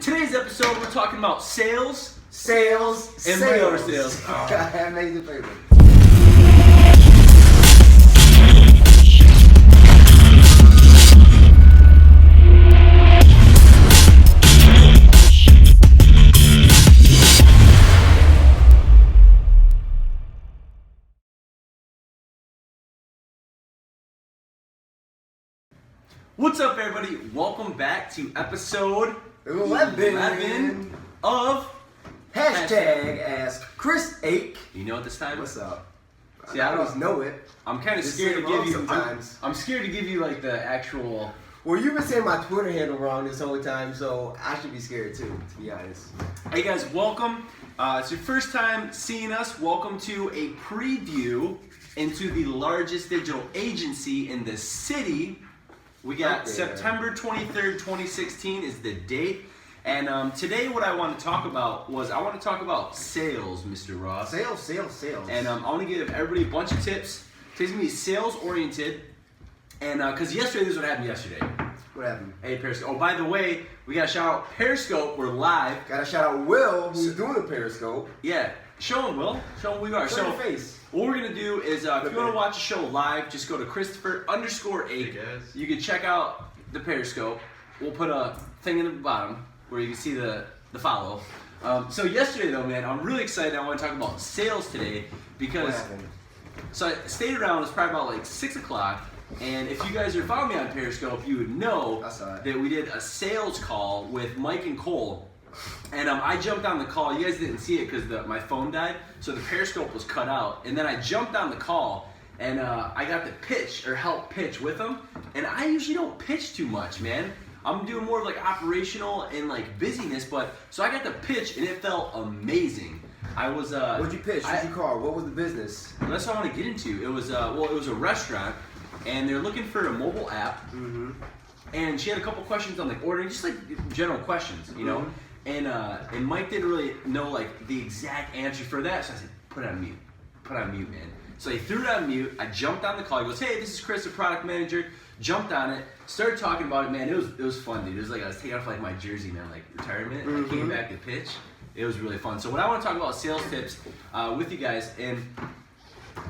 today's episode, we're talking about sales, and mail sales. Amazing favorite. What's up, everybody? Welcome back to episode 11 of Hashtag Ask Chris Ake. You know what this time? What's up? See, I always know it. I'm kind of Just scared say to it wrong give you. sometimes. I'm scared to give you like the actual. Well, you've been saying my Twitter handle wrong this whole time, so I should be scared too, to be honest. Hey guys, welcome. It's your first time seeing us. Welcome to a preview into the largest digital agency in the city. We got September 23rd, 2016 is the date. And today what I want to talk about sales, Mr. Ross. Sales. And I want to give everybody a bunch of tips. Today's going to be sales oriented. And because yesterday, this is what happened yesterday. What happened? Hey, Periscope. Oh, by the way, we got to shout out Periscope. We're live. Gotta shout out Will, who's doing the Periscope. Yeah. Show him, Will. Show him who we are. Show your face. What we're gonna do is, if you wanna watch the show live, just go to Christopher_Ake. Hey guys. You can check out the Periscope. We'll put a thing in the bottom where you can see the follow. So yesterday though, man, I'm really excited. I want to talk about sales today because. What happened? So I stayed around. It's probably about like 6 o'clock. And if you guys are following me on Periscope, you would know that we did a sales call with Mike and Cole. And I jumped on the call. You guys didn't see it because my phone died, so the Periscope was cut out. And then I jumped on the call, and I got to help pitch with them. And I usually don't pitch too much, man. I'm doing more of like operational and like busyness, so I got to pitch, and it felt amazing. I was. What'd you pitch? What'd you call? What was the business? That's what I want to get into. It was it was a restaurant, and they're looking for a mobile app. Mm-hmm. And she had a couple questions on like ordering, just like general questions, you know. And Mike didn't really know like the exact answer for that, so I said, put it on mute, man. So he threw it on mute. I jumped on the call. He goes, hey, this is Chris, the product manager. Jumped on it, started talking about it, man. It was fun, dude. It was like I was taking off like my jersey, man, like retirement. And I came back to pitch. It was really fun. So what I want to talk about sales tips with you guys, and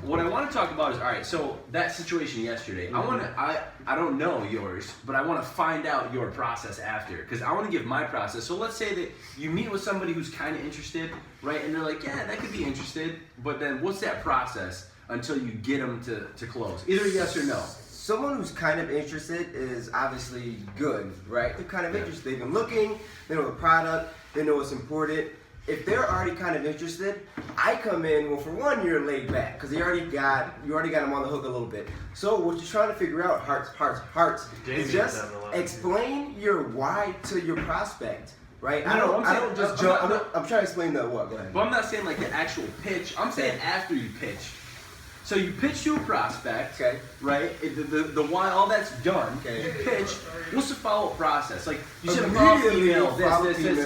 what I want to talk about is, all right, so that situation yesterday, I don't know yours, but I want to find out your process after, because I want to give my process. So let's say that you meet with somebody who's kind of interested, right, and they're like, yeah, that could be interested, but then what's that process until you get them to close? Either yes or no. Someone who's kind of interested is obviously good, right? They're kind of interested. They've been looking, they know the product, they know what's important. If they're already kind of interested, I come in, well, for one, you're laid back because you already got them on the hook a little bit. So what you're trying to figure out, hearts, is just explain your why to your prospect, right? I don't just jump. I'm trying to explain the what. Go ahead. But I'm not saying like the actual pitch. I'm saying after you pitch. So you pitch to a prospect, okay, right? The why, all that's done. Okay. You pitch. What's the follow-up process? Like you should have email, this. Why do you do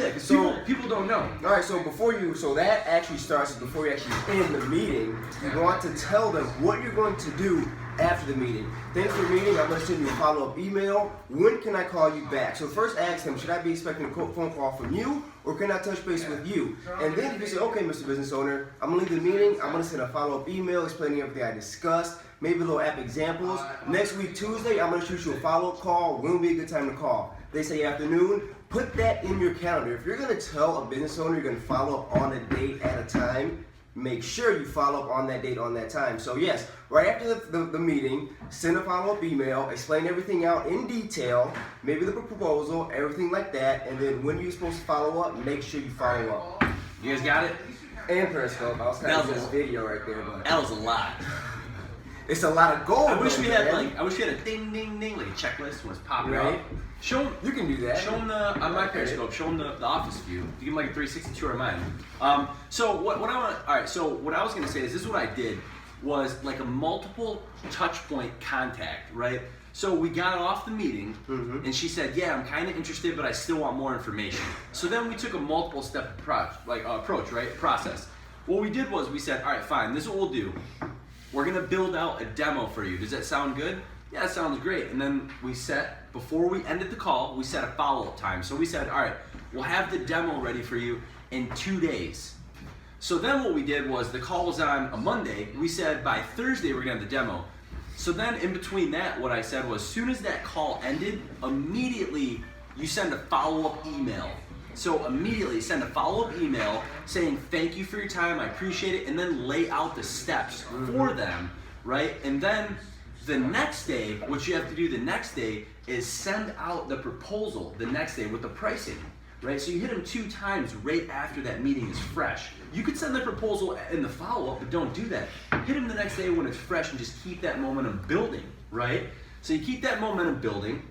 that? Because people don't know. All right, so that actually starts before you actually end the meeting. You want to tell them what you're going to do after the meeting. Thanks for the meeting. I'm going to send you a follow-up email. When can I call you back? So first ask them, should I be expecting a phone call from you, or can I touch base with you? And then if you say, okay, Mr. Business Owner, I'm going to leave the meeting. I'm going to send a follow-up email explaining everything I discussed, maybe little app examples. Next week, Tuesday, I'm going to shoot you a follow-up call. When would be a good time to call? They say afternoon. Put that in your calendar. If you're going to tell a business owner you're going to follow up on a date at a time, make sure you follow up on that date on that time. So yes, right after the meeting, send a follow-up email, explain everything out in detail, maybe the proposal, everything like that, and then when you're supposed to follow up, make sure you follow up. You guys got it? And Periscope. I was kind of this video right there, but that was a lot. It's a lot of gold. I wish we had a ding ding ding, like a checklist when it's popping up. Show them. You can do that. Show them on my Periscope. Show them the office view. You give them like a 360 tour of mine. So what I want. All right. So what I was gonna say is this is what I did was like a multiple touch point contact, right? So we got off the meeting, and she said, yeah, I'm kind of interested, but I still want more information. So then we took a multiple step approach, right? Process. What we did was we said, all right, fine. This is what we'll do. We're gonna build out a demo for you. Does that sound good? yeah, that sounds great. And then before we ended the call, we set a follow-up time. So we said, all right, we'll have the demo ready for you in 2 days. So then what we did was the call was on a Monday. We said by Thursday we're gonna have the demo. So then in between that, what I said was, as soon as that call ended, immediately you send a follow-up email. So immediately send a follow-up email saying thank you for your time, I appreciate it, and then lay out the steps for them, right? And then the next day, what you have to do the next day is send out the proposal the next day with the pricing, right? So you hit them 2 times right after that meeting is fresh. You could send the proposal in the follow-up, but don't do that. Hit them the next day when it's fresh and just keep that momentum building, right? So you keep that momentum building,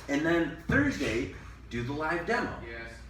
and then Thursday, do the live demo.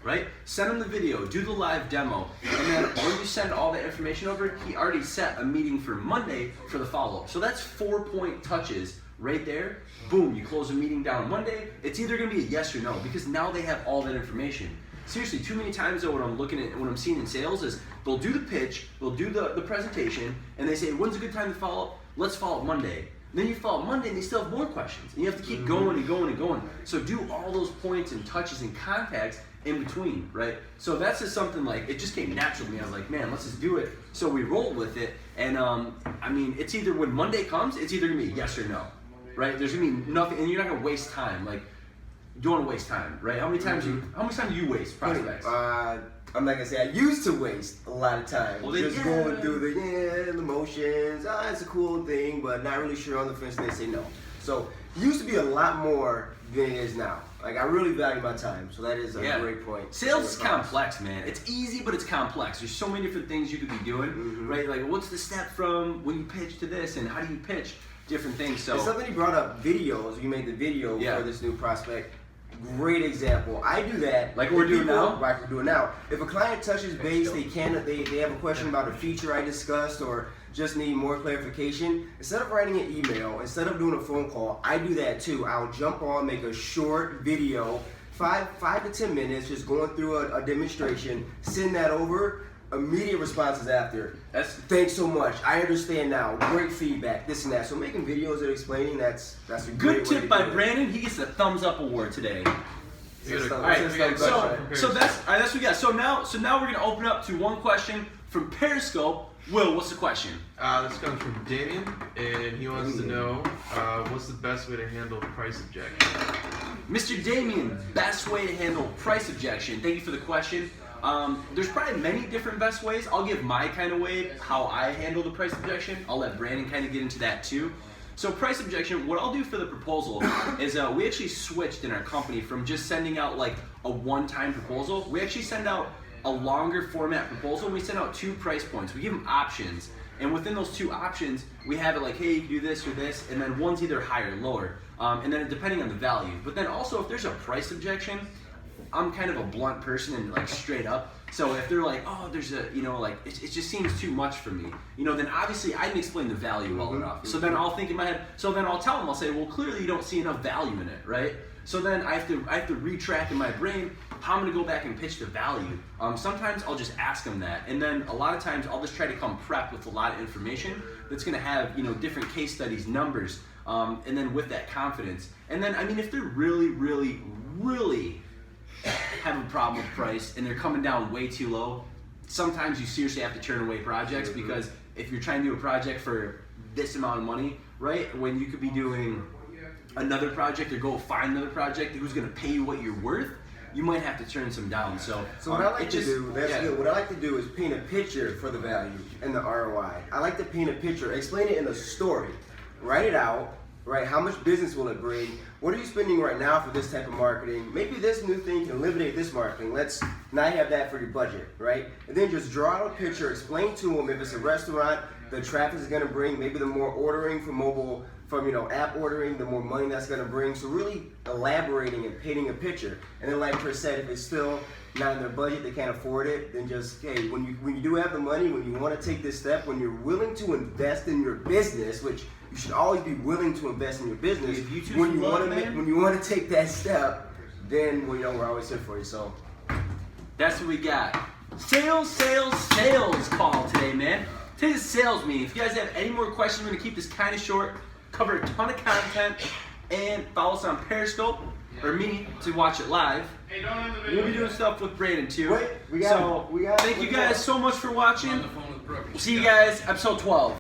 Right? Send him the video, do the live demo, and then when you send all that information over, he already set a meeting for Monday for the follow-up. So that's 4-point touches right there. Boom, you close a meeting down on Monday. It's either gonna be a yes or no, because now they have all that information. Seriously, too many times though, what I'm seeing in sales is they'll do the pitch, they'll do the presentation, and they say, when's a good time to follow up? Let's follow up Monday. And then you follow up Monday and they still have more questions. And you have to keep going and going and going. So do all those points and touches and contacts in between, right? So that's just something like, it just came natural to me. I was like, man, let's just do it. So we rolled with it. And I mean, it's either when Monday comes, it's either gonna be yes or no, right? There's gonna be nothing, and you're not gonna waste time. Like, you don't wanna waste time, right? How many times do you waste prospects? I'm not gonna say I used to waste a lot of time. Well, just going through the motions. It's a cool thing, but not really sure on the fence. They say no. So it used to be a lot more than it is now. Like, I really value my time, so that is a great point. Sales is complex, man. It's easy, but it's complex. There's so many different things you could be doing, right? Like, what's the step from when you pitch to this, and how do you pitch different things? So and something you brought up, videos. You made the video for this new prospect. Great example. I do that. Like we're doing now? Like we're doing now. If a client touches base, they have a question about a feature I discussed or just need more clarification, instead of writing an email, instead of doing a phone call, I do that too. I'll jump on, make a short video, 5 to 10 minutes, just going through a demonstration, send that over. Immediate responses after. Thanks so much. I understand now. Great feedback. This and that. So making videos and explaining, that's a good great tip way by to do it. Brandon. He gets the thumbs up award today. All right. So that's what we got. So now we're gonna open up to one question from Periscope. Will, what's the question? This comes from Damien, and he wants to know what's the best way to handle price objection. Mr. Damien, best way to handle price objection. Thank you for the question. There's probably many different best ways. I'll give my kind of way, how I handle the price objection. I'll let Brandon kind of get into that too. So price objection, what I'll do for the proposal is we actually switched in our company from just sending out like a one-time proposal. We actually send out a longer format proposal. We send out 2 price points. We give them options. And within those 2 options, we have it like, hey, you can do this or this, and then one's either higher or lower. And then depending on the value. But then also if there's a price objection, I'm kind of a blunt person and like straight up. So if they're like, oh, there's a, like, it just seems too much for me, then obviously I didn't explain the value well enough. So then I'll think in my head, so then I'll tell them, I'll say, well, clearly you don't see enough value in it, right? So then I have to retract in my brain how I'm gonna go back and pitch the value. Sometimes I'll just ask them that. And then a lot of times I'll just try to come prepped with a lot of information that's gonna have, different case studies, numbers, and then with that confidence. And then, I mean, if they're really, really, really have a problem with price and they're coming down way too low, sometimes you seriously have to turn away projects, because if you're trying to do a project for this amount of money, right, when you could be doing another project or go find another project who's going to pay you what you're worth, you might have to turn some down. So what I like to do, good. What I like to do is paint a picture for the value and the ROI. I like to paint a picture, explain it in a story, write it out, right? How much business will it bring? What are you spending right now for this type of marketing? Maybe this new thing can eliminate this marketing. Let's not have that for your budget, right? And then just draw out a picture, explain to them if it's a restaurant, the traffic is going to bring, maybe the more ordering from mobile, from app ordering, the more money that's going to bring. So really elaborating and painting a picture. And then like Chris said, if it's still not in their budget, they can't afford it, then just, hey, when you do have the money, when you want to take this step, when you're willing to invest in your business, which you should always be willing to invest in your business. When you want to take that step, then we're always here for you. So that's what we got. Sales call today, man. Today's a sales meeting. If you guys have any more questions, we're gonna keep this kind of short. cover a ton of content, and follow us on Periscope or me to watch it live. We'll be doing stuff with Brandon too. Wait, thank you guys so much for watching. See you guys, episode 12.